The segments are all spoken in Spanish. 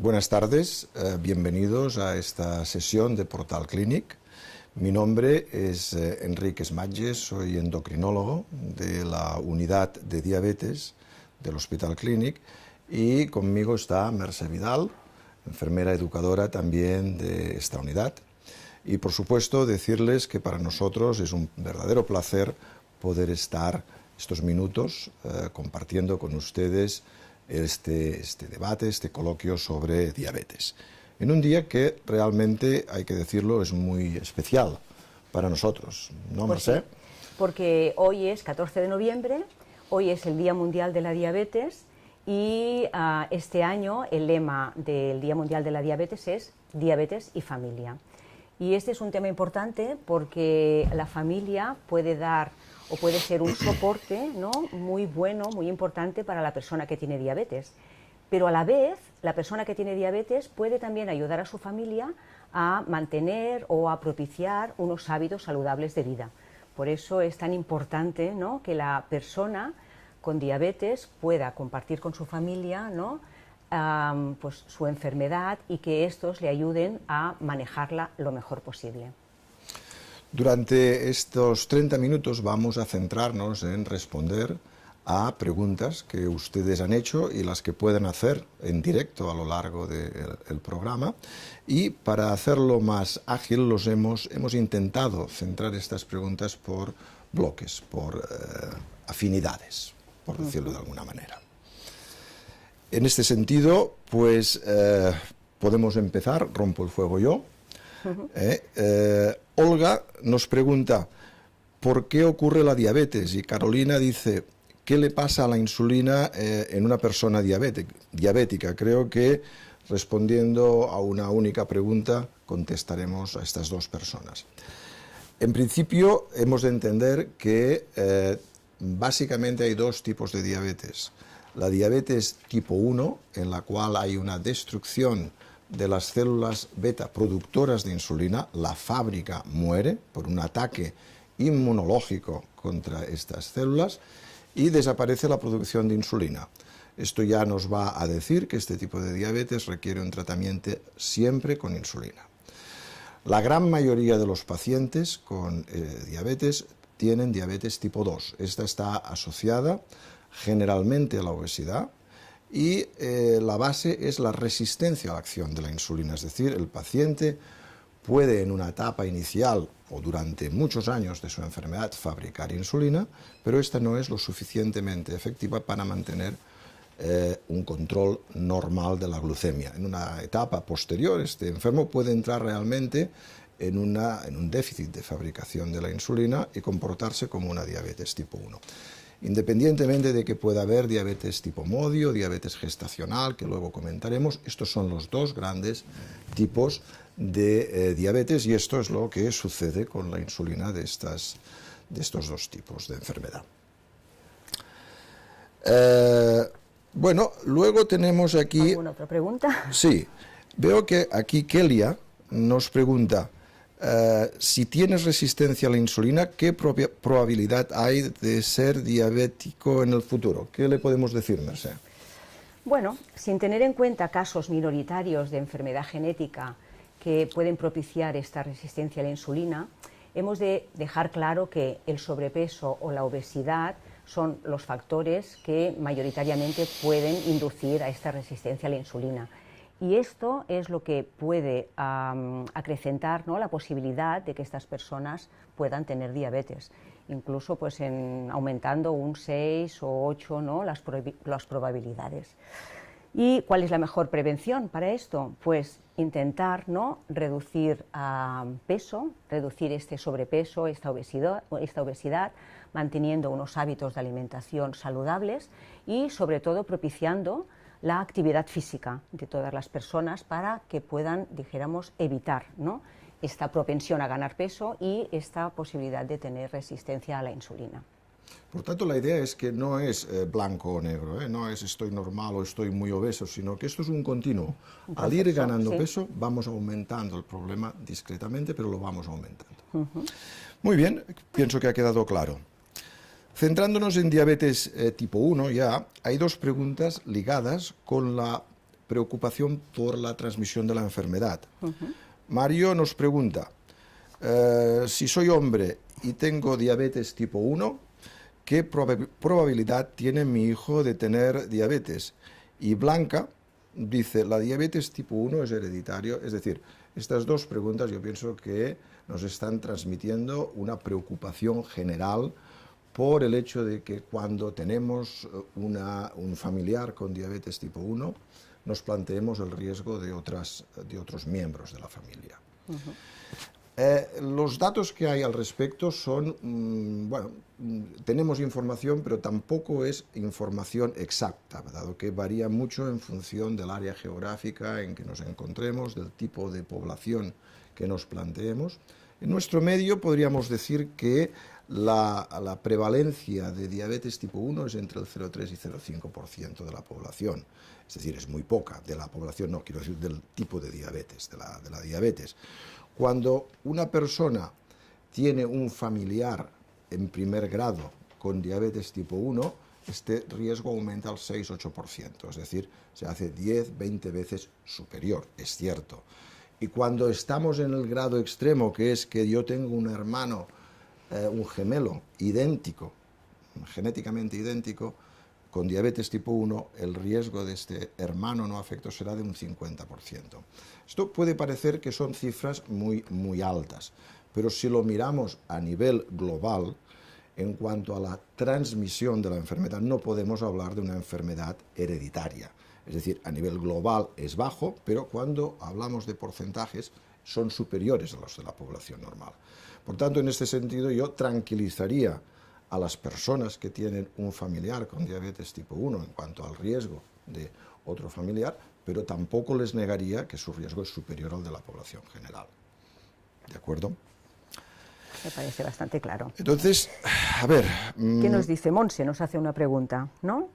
Buenas tardes, bienvenidos a esta sesión de Portal Clínic. Mi nombre es Enrique Smatges, soy endocrinólogo de la unidad de diabetes del Hospital Clínic y conmigo está Mercè Vidal, enfermera educadora también de esta unidad. Y por supuesto decirles que para nosotros es un verdadero placer poder estar estos minutos compartiendo con ustedes este debate, este coloquio sobre diabetes. En un día que realmente, hay que decirlo, es muy especial para nosotros, ¿no, Mercè? Sí, porque hoy es 14 de noviembre, hoy es el Día Mundial de la Diabetes y este año el lema del Día Mundial de la Diabetes es Diabetes y Familia. Y este es un tema importante porque la familia puede dar o puede ser un soporte, ¿no?, muy bueno, muy importante para la persona que tiene diabetes. Pero a la vez, la persona que tiene diabetes puede también ayudar a su familia a mantener o a propiciar unos hábitos saludables de vida. Por eso es tan importante, ¿no?, que la persona con diabetes pueda compartir con su familia, ¿no?, pues su enfermedad y que estos le ayuden a manejarla lo mejor posible. Durante estos 30 minutos vamos a centrarnos en responder a preguntas que ustedes han hecho y las que pueden hacer en directo a lo largo del programa. Y para hacerlo más ágil hemos intentado centrar estas preguntas por bloques, por afinidades, por decirlo de alguna manera. En este sentido, pues podemos empezar, rompo el fuego yo. Olga nos pregunta ¿por qué ocurre la diabetes? Y Carolina dice ¿qué le pasa a la insulina en una persona diabética? Creo que respondiendo a una única pregunta contestaremos a estas dos personas. En principio hemos de entender que básicamente hay dos tipos de diabetes. La diabetes tipo 1, en la cual hay una destrucción de las células beta productoras de insulina, la fábrica muere por un ataque inmunológico contra estas células y desaparece la producción de insulina. Esto ya nos va a decir que este tipo de diabetes requiere un tratamiento siempre con insulina. La gran mayoría de los pacientes con diabetes tienen diabetes tipo 2. Esta está asociada generalmente a la obesidad y la base es la resistencia a la acción de la insulina, es decir, el paciente puede en una etapa inicial o durante muchos años de su enfermedad fabricar insulina, pero esta no es lo suficientemente efectiva para mantener un control normal de la glucemia. En una etapa posterior, este enfermo puede entrar realmente en un déficit de fabricación de la insulina y comportarse como una diabetes tipo 1. Independientemente de que pueda haber diabetes tipo medio, diabetes gestacional, que luego comentaremos, estos son los dos grandes tipos de diabetes y esto es lo que sucede con la insulina de estos dos tipos de enfermedad. Bueno, luego tenemos aquí... ¿Alguna otra pregunta? Sí, veo que aquí Kelia nos pregunta si tienes resistencia a la insulina, ¿qué probabilidad hay de ser diabético en el futuro? ¿Qué le podemos decir, Mercè? Bueno, sin tener en cuenta casos minoritarios de enfermedad genética que pueden propiciar esta resistencia a la insulina, hemos de dejar claro que el sobrepeso o la obesidad son los factores que mayoritariamente pueden inducir a esta resistencia a la insulina. Y esto es lo que puede acrecentar, ¿no?, la posibilidad de que estas personas puedan tener diabetes, incluso pues aumentando un 6 o 8, ¿no?, las probabilidades. ¿Y cuál es la mejor prevención para esto? Pues intentar, ¿no?, reducir peso, reducir este sobrepeso, esta obesidad, manteniendo unos hábitos de alimentación saludables y sobre todo propiciando la actividad física de todas las personas para que puedan, dijéramos, evitar, ¿no?, esta propensión a ganar peso y esta posibilidad de tener resistencia a la insulina. Por tanto, la idea es que no es blanco o negro, no es estoy normal o estoy muy obeso, sino que esto es un continuo. Al ir ganando peso, vamos aumentando el problema discretamente, pero lo vamos aumentando. Muy bien, pienso que ha quedado claro. Centrándonos en diabetes tipo 1 ya, hay dos preguntas ligadas con la preocupación por la transmisión de la enfermedad. Mario nos pregunta, si soy hombre y tengo diabetes tipo 1, ¿qué probabilidad tiene mi hijo de tener diabetes? Y Blanca dice, ¿la diabetes tipo 1 es hereditario? Es decir, estas dos preguntas yo pienso que nos están transmitiendo una preocupación general por el hecho de que cuando tenemos un familiar con diabetes tipo 1, nos planteemos el riesgo de otros miembros de la familia. Los datos que hay al respecto son, bueno, tenemos información, pero tampoco es información exacta, dado que varía mucho en función del área geográfica en que nos encontremos, del tipo de población que nos planteemos. En nuestro medio podríamos decir que la prevalencia de diabetes tipo 1 es entre el 0,3 y 0,5% de la población. Es decir, es muy poca de la población, no quiero decir del tipo de diabetes, de la diabetes. Cuando una persona tiene un familiar en primer grado con diabetes tipo 1, este riesgo aumenta al 6-8%, es decir, se hace 10-20 veces superior, es cierto. Y cuando estamos en el grado extremo, que es que yo tengo un hermano, un gemelo idéntico, genéticamente idéntico, con diabetes tipo 1, el riesgo de este hermano no afecto será de un 50%. Esto puede parecer que son cifras muy altas, pero si lo miramos a nivel global, en cuanto a la transmisión de la enfermedad, no podemos hablar de una enfermedad hereditaria. Es decir, a nivel global es bajo, pero cuando hablamos de porcentajes son superiores a los de la población normal. Por tanto, en este sentido, yo tranquilizaría a las personas que tienen un familiar con diabetes tipo 1 en cuanto al riesgo de otro familiar, pero tampoco les negaría que su riesgo es superior al de la población general. ¿De acuerdo? Me parece bastante claro. Entonces, a ver... ¿Qué nos dice? Monse nos hace una pregunta, ¿no?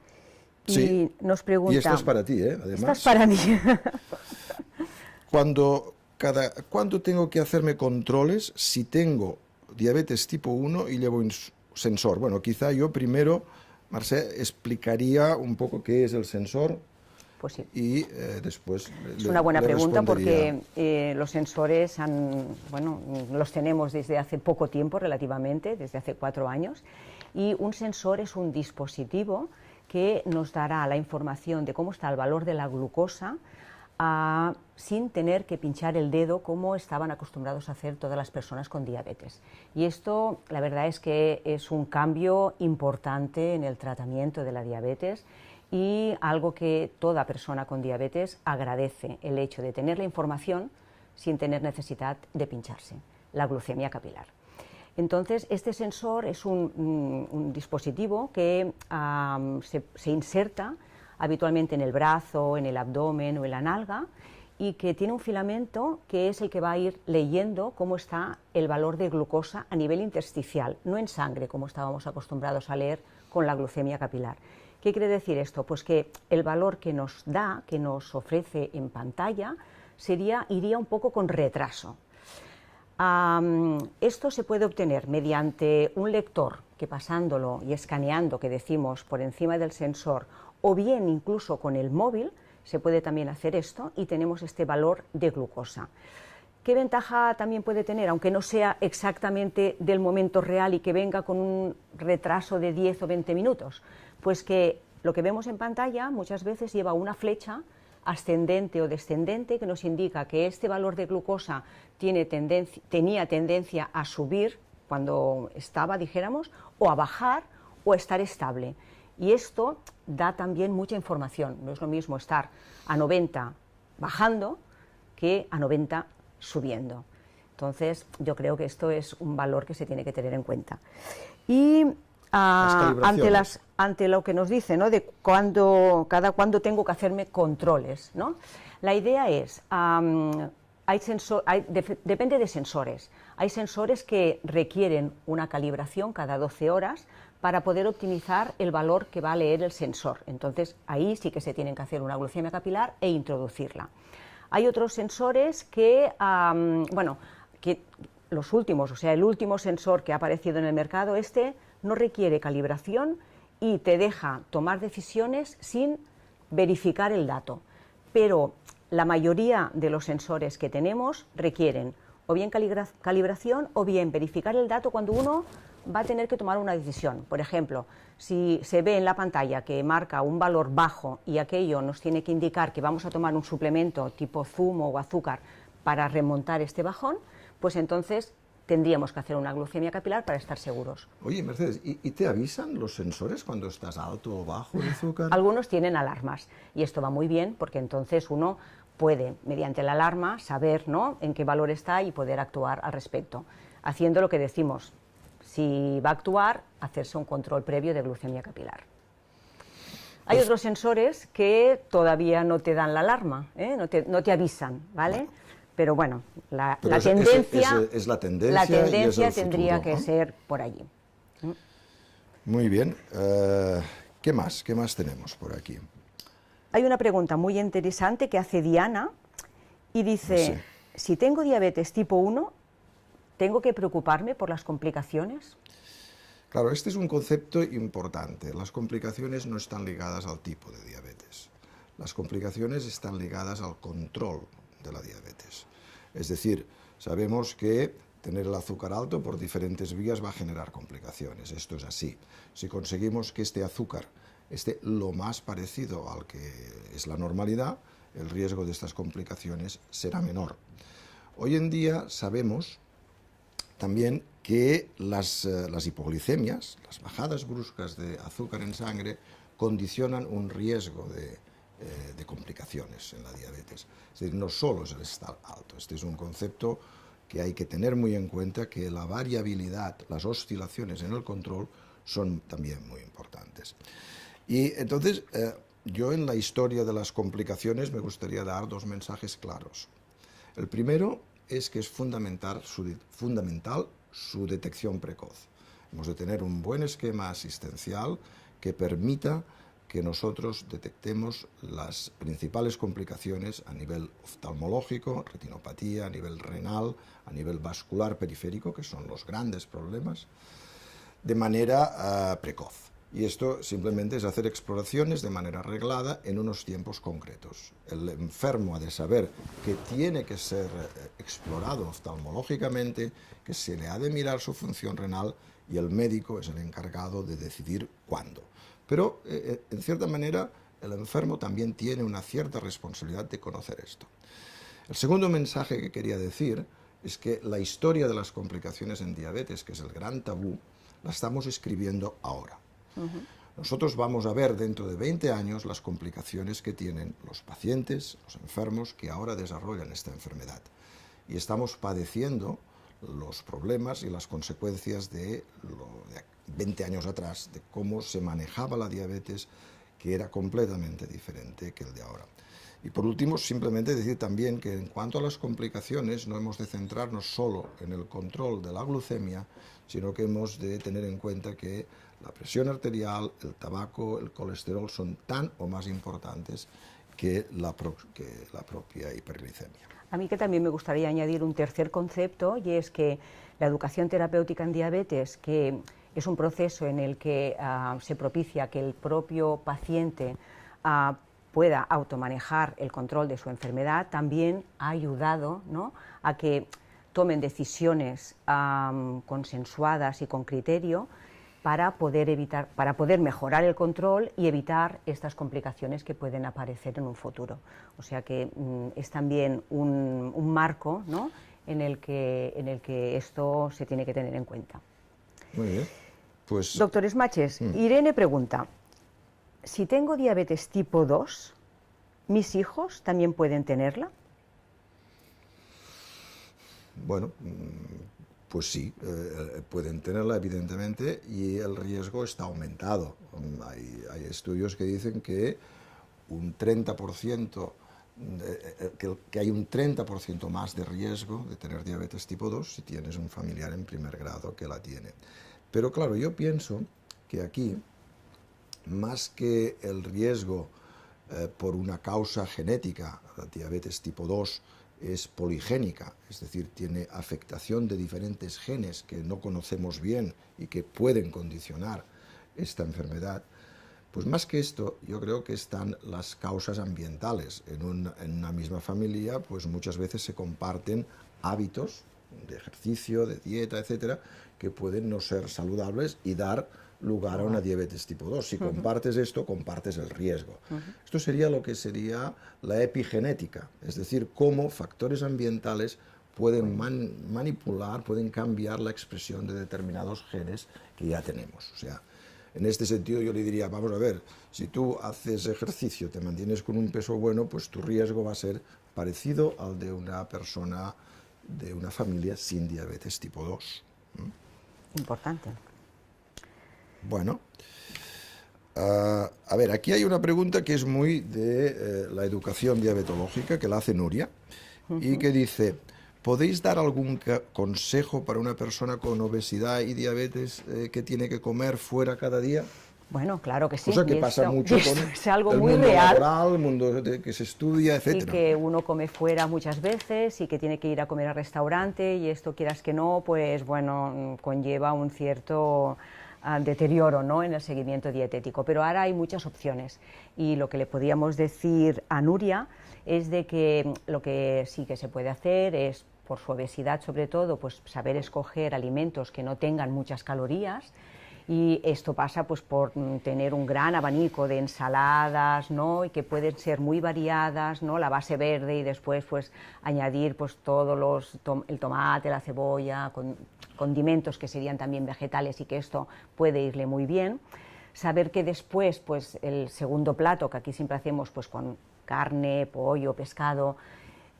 Y sí, nos pregunta... Y esto es para ti, ¿eh? Además. Esto es para mí. ¿Cuándo tengo que hacerme controles si tengo diabetes tipo 1 y llevo sensor? Bueno, quizá yo primero, Mercè, explicaría un poco qué es el sensor. Pues sí. Y después es una buena pregunta porque los sensores los tenemos desde hace poco tiempo relativamente, desde hace 4 años, y un sensor es un dispositivo que nos dará la información de cómo está el valor de la glucosa sin tener que pinchar el dedo como estaban acostumbrados a hacer todas las personas con diabetes. Y esto, la verdad es que es un cambio importante en el tratamiento de la diabetes y algo que toda persona con diabetes agradece, el hecho de tener la información sin tener necesidad de pincharse, la glucemia capilar. Entonces, este sensor es un dispositivo que se inserta habitualmente en el brazo, en el abdomen o en la nalga, y que tiene un filamento que es el que va a ir leyendo cómo está el valor de glucosa a nivel intersticial, no en sangre, como estábamos acostumbrados a leer con la glucemia capilar. ¿Qué quiere decir esto? Pues que el valor que nos da, que nos ofrece en pantalla, iría un poco con retraso. Esto se puede obtener mediante un lector que pasándolo y escaneando, que decimos, por encima del sensor, o bien incluso con el móvil, se puede también hacer esto y tenemos este valor de glucosa. ¿Qué ventaja también puede tener, aunque no sea exactamente del momento real y que venga con un retraso de 10 o 20 minutos? Pues que lo que vemos en pantalla muchas veces lleva una flecha ascendente o descendente que nos indica que este valor de glucosa tenía tendencia a subir cuando estaba, dijéramos, o a bajar o a estar estable. Y esto da también mucha información. No es lo mismo estar a 90 bajando que a 90 subiendo. Entonces, yo creo que esto es un valor que se tiene que tener en cuenta. Y ante lo que nos dice, ¿no?, de cada cuándo tengo que hacerme controles, ¿no? La idea es, depende de sensores. Hay sensores que requieren una calibración cada 12 horas para poder optimizar el valor que va a leer el sensor. Entonces, ahí sí que se tienen que hacer una glucemia capilar e introducirla. Hay otros sensores que, que los últimos, o sea, el último sensor que ha aparecido en el mercado, no requiere calibración y te deja tomar decisiones sin verificar el dato. pero la mayoría de los sensores que tenemos requieren o bien calibración o bien verificar el dato cuando uno va a tener que tomar una decisión. Por ejemplo, si se ve en la pantalla que marca un valor bajo y aquello nos tiene que indicar que vamos a tomar un suplemento tipo zumo o azúcar para remontar este bajón, pues entonces tendríamos que hacer una glucemia capilar para estar seguros. Oye, Mercedes, ¿y te avisan los sensores cuando estás alto o bajo de azúcar? Algunos tienen alarmas y esto va muy bien porque entonces uno puede, mediante la alarma, saber, ¿no?, en qué valor está y poder actuar al respecto, haciendo lo que decimos. Si va a actuar, hacerse un control previo de glucemia capilar. Hay otros sensores que todavía no te dan la alarma, ¿eh? no te avisan, ¿vale? Pero bueno, la tendencia, es la tendencia, y es tendría futuro, que ser por allí. Muy bien. ¿Qué más? ¿Qué más tenemos por aquí? Hay una pregunta muy interesante que hace Diana y dice, si tengo diabetes tipo 1, ¿tengo que preocuparme por las complicaciones? Claro, este es un concepto importante. Las complicaciones no están ligadas al tipo de diabetes. Las complicaciones están ligadas al control de la diabetes. Es decir, sabemos que tener el azúcar alto por diferentes vías va a generar complicaciones. Esto es así. Si conseguimos que este azúcar esté lo más parecido al que es la normalidad, el riesgo de estas complicaciones será menor. Hoy en día sabemos también que las hipoglicemias, las bajadas bruscas de azúcar en sangre, condicionan un riesgo de complicaciones en la diabetes. Es decir, no solo es el estar alto. Este es un concepto que hay que tener muy en cuenta, que la variabilidad, las oscilaciones en el control son también muy importantes. Y entonces, yo en la historia de las complicaciones me gustaría dar dos mensajes claros. El primero es que es fundamental su detección precoz. Hemos de tener un buen esquema asistencial que permita que nosotros detectemos las principales complicaciones a nivel oftalmológico, retinopatía, a nivel renal, a nivel vascular periférico, que son los grandes problemas, de manera precoz. Y esto simplemente es hacer exploraciones de manera reglada en unos tiempos concretos. El enfermo ha de saber que tiene que ser explorado oftalmológicamente, que se le ha de mirar su función renal y el médico es el encargado de decidir cuándo. Pero, en cierta manera, el enfermo también tiene una cierta responsabilidad de conocer esto. El segundo mensaje que quería decir es que la historia de las complicaciones en diabetes, que es el gran tabú, la estamos escribiendo ahora. Nosotros vamos a ver dentro de 20 años las complicaciones que tienen los pacientes, los enfermos que ahora desarrollan esta enfermedad. Y estamos padeciendo los problemas y las consecuencias de 20 años atrás, de cómo se manejaba la diabetes, que era completamente diferente que el de ahora. Y por último, simplemente decir también que en cuanto a las complicaciones no hemos de centrarnos solo en el control de la glucemia, sino que hemos de tener en cuenta que la presión arterial, el tabaco, el colesterol son tan o más importantes que la propia hiperglicemia. A mí que también me gustaría añadir un tercer concepto, y es que la educación terapéutica en diabetes, que es un proceso en el que se propicia que el propio paciente pueda automanejar el control de su enfermedad, también ha ayudado, ¿no?, a que tomen decisiones consensuadas y con criterio para poder mejorar el control y evitar estas complicaciones que pueden aparecer en un futuro. O sea que es también un marco, ¿no?, en el que esto se tiene que tener en cuenta. Muy bien. Pues, Doctor Smaches, Irene pregunta, si tengo diabetes tipo 2, ¿mis hijos también pueden tenerla? Bueno, pues sí, pueden tenerla evidentemente y el riesgo está aumentado. Hay estudios que dicen que un 30%, que hay un 30% más de riesgo de tener diabetes tipo 2 si tienes un familiar en primer grado que la tiene. Pero claro, yo pienso que aquí, más que el riesgo por una causa genética, la diabetes tipo 2 es poligénica, es decir, tiene afectación de diferentes genes que no conocemos bien y que pueden condicionar esta enfermedad. Pues más que esto, yo creo que están las causas ambientales. En una misma familia, pues muchas veces se comparten hábitos de ejercicio, de dieta, etcétera, que pueden no ser saludables y dar lugar a una diabetes tipo 2. Si compartes esto, compartes el riesgo. Esto sería lo que sería la epigenética, es decir, cómo factores ambientales pueden manipular, pueden cambiar la expresión de determinados genes que ya tenemos. O sea, en este sentido yo le diría, vamos a ver, si tú haces ejercicio, te mantienes con un peso bueno, pues tu riesgo va a ser parecido al de una persona de una familia sin diabetes tipo 2. Importante. Bueno, a ver, aquí hay una pregunta que es muy de la educación diabetológica, que la hace Nuria, y que dice, ¿podéis dar algún consejo para una persona con obesidad y diabetes que tiene que comer fuera cada día? Bueno, claro que sí. Cosa que pasa mucho con es algo el muy mundo real. laboral, el mundo que se estudia, Y etcétera. que uno come fuera muchas veces y que tiene que ir a comer al restaurante y esto, quieras que no, pues bueno, conlleva un cierto deterioro, ¿no?, en el seguimiento dietético. Pero ahora hay muchas opciones y lo que le podíamos decir a Nuria es de que lo que sí que se puede hacer es, por su obesidad sobre todo, pues saber escoger alimentos que no tengan muchas calorías. Y esto pasa pues por tener un gran abanico de ensaladas, ¿no?, y que pueden ser muy variadas, ¿no?, la base verde, y después pues añadir pues todos el tomate, la cebolla, condimentos que serían también vegetales, y que esto puede irle muy bien. Saber que después pues el segundo plato, que aquí siempre hacemos pues con carne, pollo, pescado,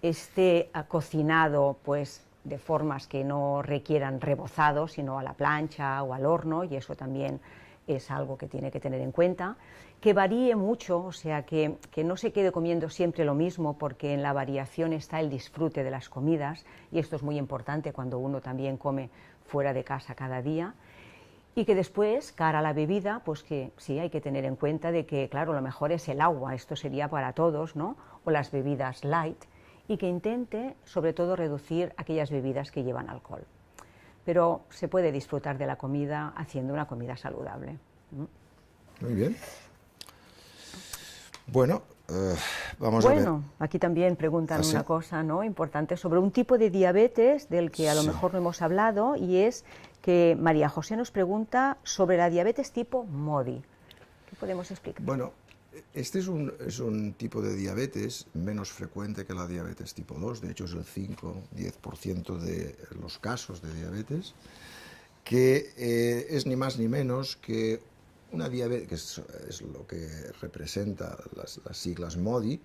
esté cocinado pues de formas que no requieran rebozado, sino a la plancha o al horno, y eso también es algo que tiene que tener en cuenta. Que varíe mucho, o sea, que no se quede comiendo siempre lo mismo, porque en la variación está el disfrute de las comidas, y esto es muy importante cuando uno también come fuera de casa cada día. Y que después, cara a la bebida, pues que sí hay que tener en cuenta de que, claro, lo mejor es el agua, esto sería para todos, ¿no?, o las bebidas light, y que intente, sobre todo, reducir aquellas bebidas que llevan alcohol. Pero se puede disfrutar de la comida haciendo una comida saludable. Muy bien. Bueno, vamos a ver. Bueno, aquí también preguntan ¿Sí? una cosa, ¿no?, importante sobre un tipo de diabetes del que a lo mejor no hemos hablado, y es que María José nos pregunta sobre la diabetes tipo MODY. ¿Qué podemos explicar? Bueno, este es un tipo de diabetes menos frecuente que la diabetes tipo 2, de hecho es el 5-10% de los casos de diabetes, que es ni más ni menos que una diabetes, que es lo que representa las siglas MODY,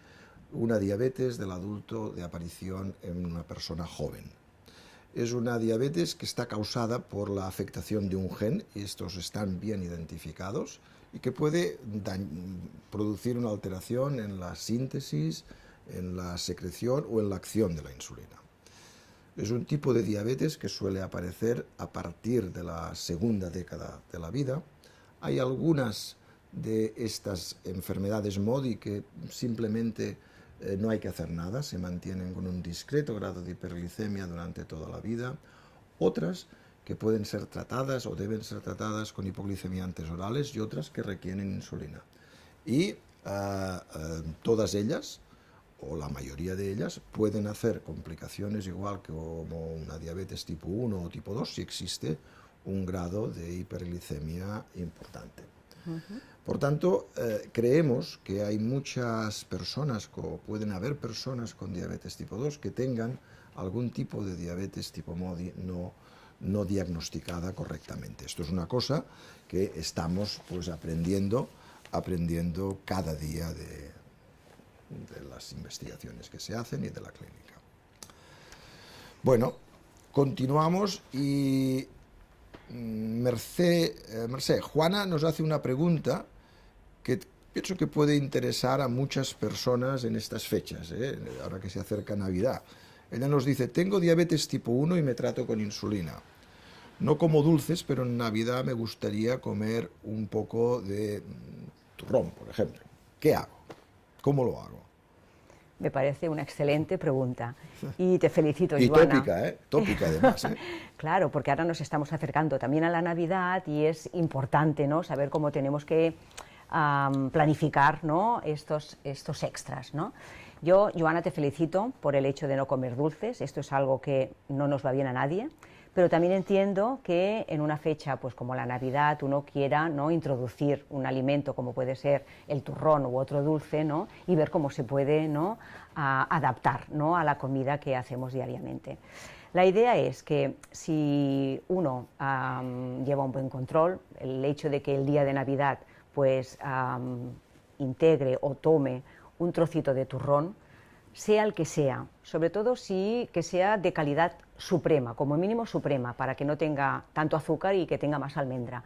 una diabetes del adulto de aparición en una persona joven. Es una diabetes que está causada por la afectación de un gen, y estos están bien identificados, y que puede producir una alteración en la síntesis, en la secreción o en la acción de la insulina. Es un tipo de diabetes que suele aparecer a partir de la segunda década de la vida. Hay algunas de estas enfermedades MODY que simplemente no hay que hacer nada, se mantienen con un discreto grado de hiperglicemia durante toda la vida. Otras que pueden ser tratadas o deben ser tratadas con hipoglicemiantes orales, y otras que requieren insulina. Y todas ellas, o la mayoría de ellas, pueden hacer complicaciones igual que como una diabetes tipo 1 o tipo 2 si existe un grado de hiperglicemia importante. Por tanto, creemos que hay muchas personas, o pueden haber personas con diabetes tipo 2 que tengan algún tipo de diabetes tipo MODY no diagnosticada correctamente. Esto es una cosa que estamos pues aprendiendo cada día de las investigaciones que se hacen y de la clínica. Bueno, continuamos y Mercè, Juana nos hace una pregunta que pienso que puede interesar a muchas personas en estas fechas, ahora que se acerca Navidad. Ella nos dice, tengo diabetes tipo 1 y me trato con insulina. No como dulces, pero en Navidad me gustaría comer un poco de turrón, por ejemplo. ¿Qué hago? ¿Cómo lo hago? Me parece una excelente pregunta y te felicito, y Joana. Tópica, tópica además. Claro, porque ahora nos estamos acercando también a la Navidad y es importante, ¿no?, saber cómo tenemos que planificar, ¿no?, estos extras, ¿no? Yo, Joana, te felicito por el hecho de no comer dulces, esto es algo que no nos va bien a nadie, pero también entiendo que en una fecha pues como la Navidad uno quiera, ¿no?, introducir un alimento como puede ser el turrón u otro dulce, ¿no?, y ver cómo se puede, ¿no?, adaptar, ¿no?, a la comida que hacemos diariamente. La idea es que si uno lleva un buen control, el hecho de que el día de Navidad pues integre o tome un trocito de turrón, sea el que sea, sobre todo que sea de calidad suprema, como mínimo suprema, para que no tenga tanto azúcar y que tenga más almendra.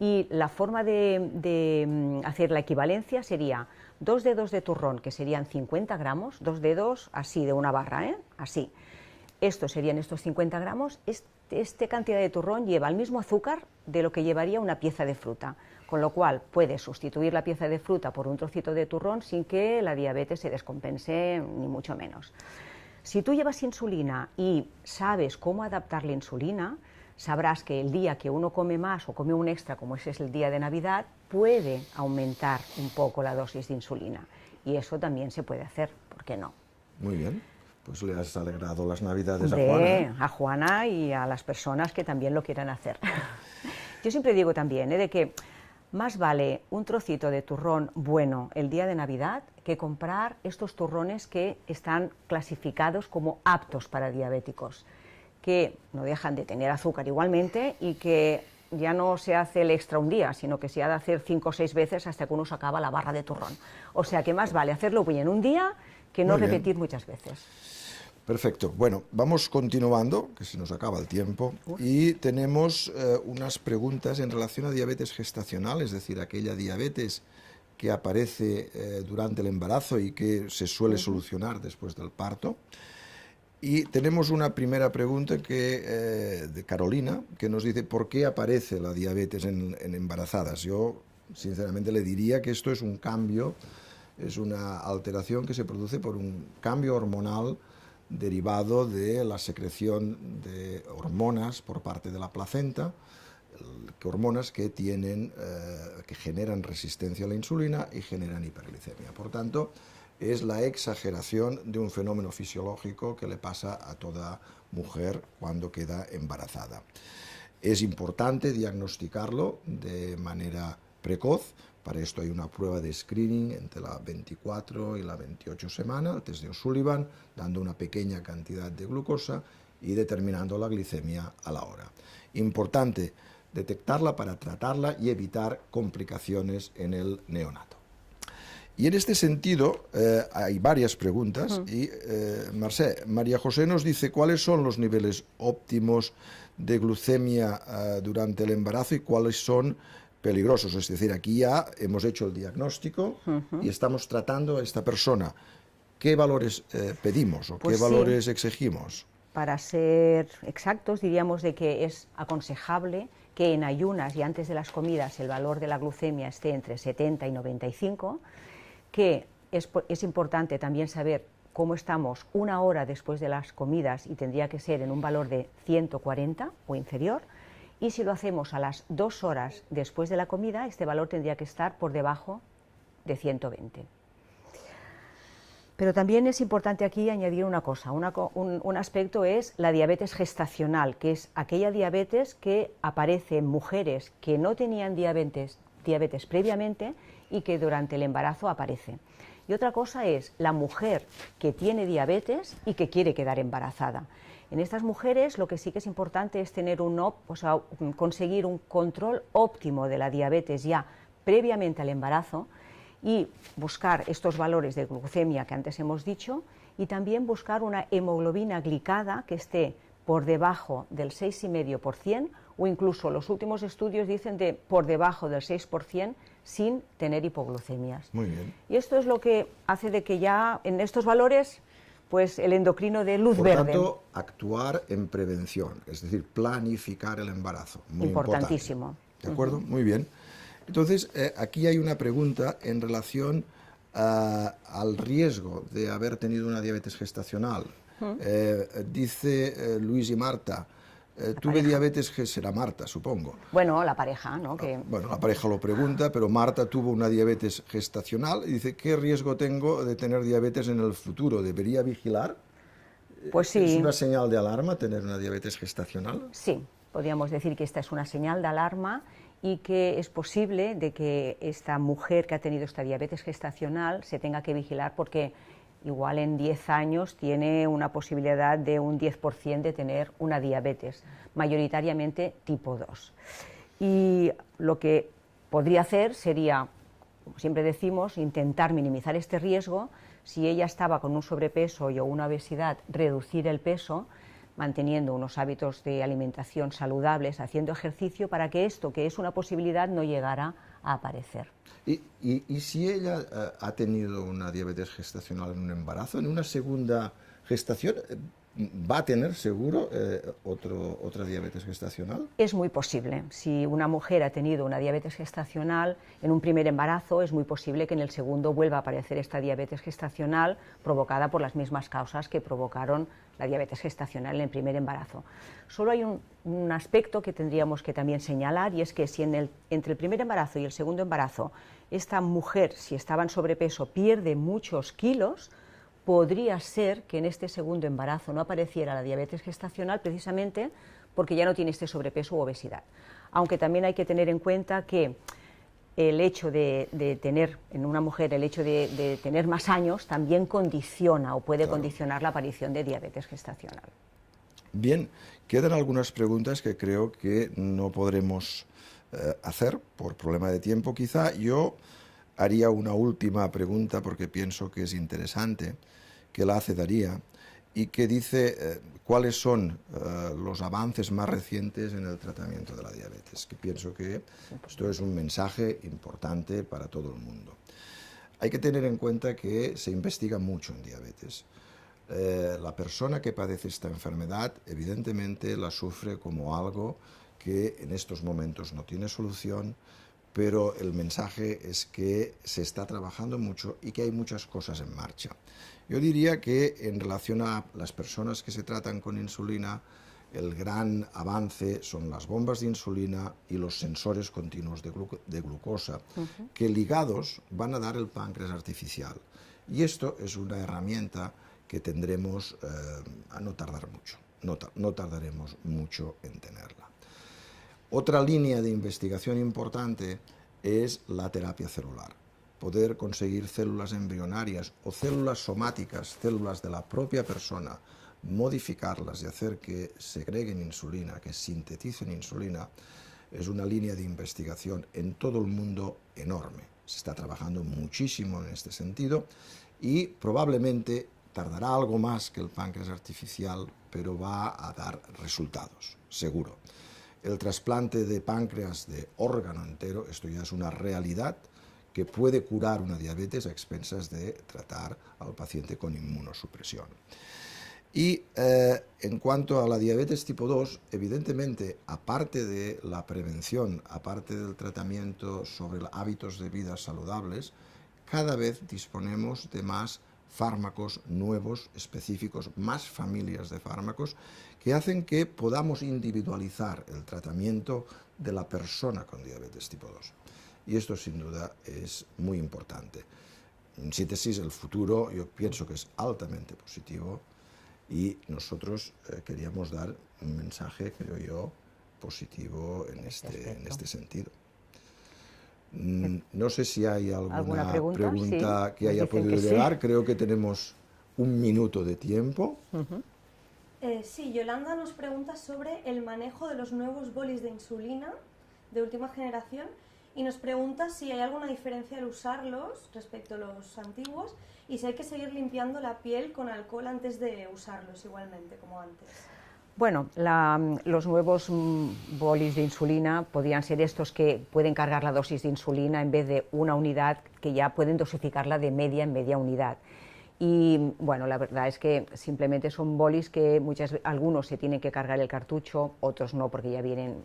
Y la forma de hacer la equivalencia sería 2 dedos de turrón, que serían 50 gramos, 2 dedos así de una barra, así. Estos serían estos 50 gramos, esta cantidad de turrón lleva el mismo azúcar de lo que llevaría una pieza de fruta, con lo cual puedes sustituir la pieza de fruta por un trocito de turrón sin que la diabetes se descompense, ni mucho menos. Si tú llevas insulina y sabes cómo adaptar la insulina, sabrás que el día que uno come más o come un extra, como ese es el día de Navidad, puede aumentar un poco la dosis de insulina. Y eso también se puede hacer, ¿por qué no? Muy bien. Pues le has alegrado las Navidades Hombre, a Juana. a Juana y a las personas que también lo quieran hacer. Yo siempre digo también de que más vale un trocito de turrón bueno el día de Navidad que comprar estos turrones que están clasificados como aptos para diabéticos, que no dejan de tener azúcar igualmente y que ya no se hace el extra un día, sino que se ha de hacer 5 o 6 veces hasta que uno se acaba la barra de turrón. O sea que más vale hacerlo bien un día que no repetir muchas veces. Perfecto. Bueno, vamos continuando, que se nos acaba el tiempo, y tenemos unas preguntas en relación a diabetes gestacional, es decir, aquella diabetes que aparece durante el embarazo y que se suele solucionar después del parto. Y tenemos una primera pregunta de Carolina, que nos dice ¿por qué aparece la diabetes en embarazadas? Yo, sinceramente, le diría que esto es un cambio, es una alteración que se produce por un cambio hormonal derivado de la secreción de hormonas por parte de la placenta, hormonas que generan resistencia a la insulina y generan hiperglicemia. Por tanto, es la exageración de un fenómeno fisiológico que le pasa a toda mujer cuando queda embarazada. Es importante diagnosticarlo de manera precoz. Para esto hay una prueba de screening entre la 24 y la 28 semana, el test de O'Sullivan, dando una pequeña cantidad de glucosa y determinando la glicemia a la hora. Importante detectarla para tratarla y evitar complicaciones en el neonato. Y en este sentido hay varias preguntas y María José nos dice cuáles son los niveles óptimos de glucemia durante el embarazo y cuáles son peligrosos. Es decir, aquí ya hemos hecho el diagnóstico y estamos tratando a esta persona. ¿Qué valores pedimos o qué valores exigimos? Para ser exactos, diríamos de que es aconsejable que en ayunas y antes de las comidas el valor de la glucemia esté entre 70 y 95, que es importante también saber cómo estamos una hora después de las comidas y tendría que ser en un valor de 140 o inferior, y si lo hacemos a las 2 horas después de la comida, este valor tendría que estar por debajo de 120. Pero también es importante aquí añadir una cosa, un aspecto es la diabetes gestacional, que es aquella diabetes que aparece en mujeres que no tenían diabetes previamente y que durante el embarazo aparece. Y otra cosa es la mujer que tiene diabetes y que quiere quedar embarazada. En estas mujeres lo que sí que es importante es tener conseguir un control óptimo de la diabetes ya previamente al embarazo y buscar estos valores de glucemia que antes hemos dicho y también buscar una hemoglobina glicada que esté por debajo del 6,5% o incluso los últimos estudios dicen de por debajo del 6% sin tener hipoglucemias. Muy bien. Y esto es lo que hace de que ya en estos valores pues el endocrino de luz verde. Por tanto, actuar en prevención, es decir, planificar el embarazo. Muy importantísimo. Importante. ¿De acuerdo? Muy bien. Entonces, aquí hay una pregunta en relación al riesgo de haber tenido una diabetes gestacional. Dice Luis y Marta, tuve diabetes, que será Marta, supongo. Bueno, la pareja, ¿no? Bueno, la pareja lo pregunta, pero Marta tuvo una diabetes gestacional y dice, ¿qué riesgo tengo de tener diabetes en el futuro? ¿Debería vigilar? Pues sí. ¿Es una señal de alarma tener una diabetes gestacional? Sí, podríamos decir que esta es una señal de alarma y que es posible de que esta mujer que ha tenido esta diabetes gestacional se tenga que vigilar porque igual en 10 años tiene una posibilidad de un 10% de tener una diabetes, mayoritariamente tipo 2. Y lo que podría hacer sería, como siempre decimos, intentar minimizar este riesgo. Si ella estaba con un sobrepeso o una obesidad, reducir el peso, manteniendo unos hábitos de alimentación saludables, haciendo ejercicio, para que esto, que es una posibilidad, no llegara a aparecer. ¿Y si ella ha tenido una diabetes gestacional en un embarazo, en una segunda gestación, va a tener seguro otra diabetes gestacional? Es muy posible. Si una mujer ha tenido una diabetes gestacional en un primer embarazo, es muy posible que en el segundo vuelva a aparecer esta diabetes gestacional provocada por las mismas causas que provocaron la diabetes gestacional en el primer embarazo. Solo hay un aspecto que tendríamos que también señalar, y es que si entre el primer embarazo y el segundo embarazo esta mujer, si estaba en sobrepeso, pierde muchos kilos, podría ser que en este segundo embarazo no apareciera la diabetes gestacional precisamente porque ya no tiene este sobrepeso u obesidad. Aunque también hay que tener en cuenta que el hecho de tener, en una mujer, el hecho de tener más años también condiciona o puede condicionar la aparición de diabetes gestacional. Bien, quedan algunas preguntas que creo que no podremos hacer por problema de tiempo quizá. Yo haría una última pregunta porque pienso que es interesante, que la hace Daría, y que dice cuáles son los avances más recientes en el tratamiento de la diabetes, que pienso que esto es un mensaje importante para todo el mundo. Hay que tener en cuenta que se investiga mucho en diabetes. La persona que padece esta enfermedad evidentemente la sufre como algo que en estos momentos no tiene solución, pero el mensaje es que se está trabajando mucho y que hay muchas cosas en marcha. Yo diría que en relación a las personas que se tratan con insulina, el gran avance son las bombas de insulina y los sensores continuos de glucosa, que ligados van a dar el páncreas artificial. Y esto es una herramienta que tendremos a no tardar mucho, no tardaremos mucho en tenerla. Otra línea de investigación importante es la terapia celular. Poder conseguir células embrionarias o células somáticas, células de la propia persona, modificarlas y hacer que segreguen insulina, que sinteticen insulina, es una línea de investigación en todo el mundo enorme. Se está trabajando muchísimo en este sentido y probablemente tardará algo más que el páncreas artificial, pero va a dar resultados, seguro. El trasplante de páncreas de órgano entero, esto ya es una realidad que puede curar una diabetes a expensas de tratar al paciente con inmunosupresión. Y en cuanto a la diabetes tipo 2, evidentemente, aparte de la prevención, aparte del tratamiento sobre hábitos de vida saludables, cada vez disponemos de más fármacos nuevos, específicos, más familias de fármacos que hacen que podamos individualizar el tratamiento de la persona con diabetes tipo 2. Y esto sin duda es muy importante. En síntesis, el futuro yo pienso que es altamente positivo y nosotros queríamos dar un mensaje, creo yo, positivo en este sentido. No sé si hay alguna pregunta sí, que haya podido llegar. Sí. Creo que tenemos un minuto de tiempo. Sí, Yolanda nos pregunta sobre el manejo de los nuevos bolis de insulina de última generación y nos pregunta si hay alguna diferencia al usarlos respecto a los antiguos y si hay que seguir limpiando la piel con alcohol antes de usarlos igualmente como antes. Bueno, los nuevos bolis de insulina podrían ser estos que pueden cargar la dosis de insulina en vez de una unidad, que ya pueden dosificarla de media en media unidad. Y bueno, la verdad es que simplemente son bolis que algunos se tienen que cargar el cartucho, otros no, porque ya vienen,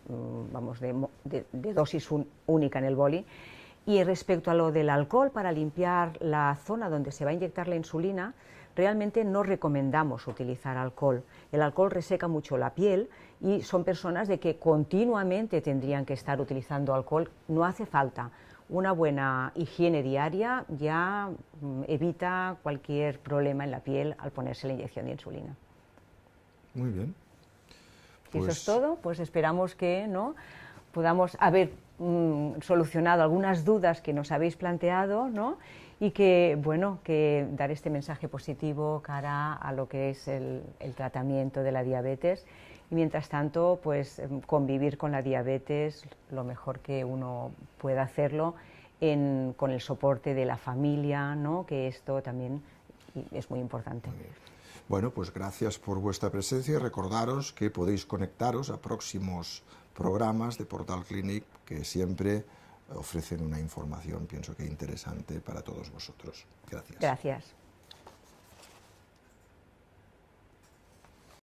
vamos, de dosis única en el boli. Y respecto a lo del alcohol para limpiar la zona donde se va a inyectar la insulina, realmente no recomendamos utilizar alcohol. El alcohol reseca mucho la piel y son personas de que continuamente tendrían que estar utilizando alcohol. No hace falta. Una buena higiene diaria ya evita cualquier problema en la piel al ponerse la inyección de insulina. Muy bien. Si eso es todo, pues esperamos que podamos haber solucionado algunas dudas que nos habéis planteado, ¿no? Y que, bueno, que dar este mensaje positivo cara a lo que es el tratamiento de la diabetes. Y mientras tanto, pues convivir con la diabetes lo mejor que uno pueda hacerlo con el soporte de la familia, ¿no? Que esto también es muy importante. Muy bien. Bueno, pues gracias por vuestra presencia y recordaros que podéis conectaros a próximos programas de Portal Clinic que siempre ofrecen una información, pienso que interesante para todos vosotros. Gracias. Gracias.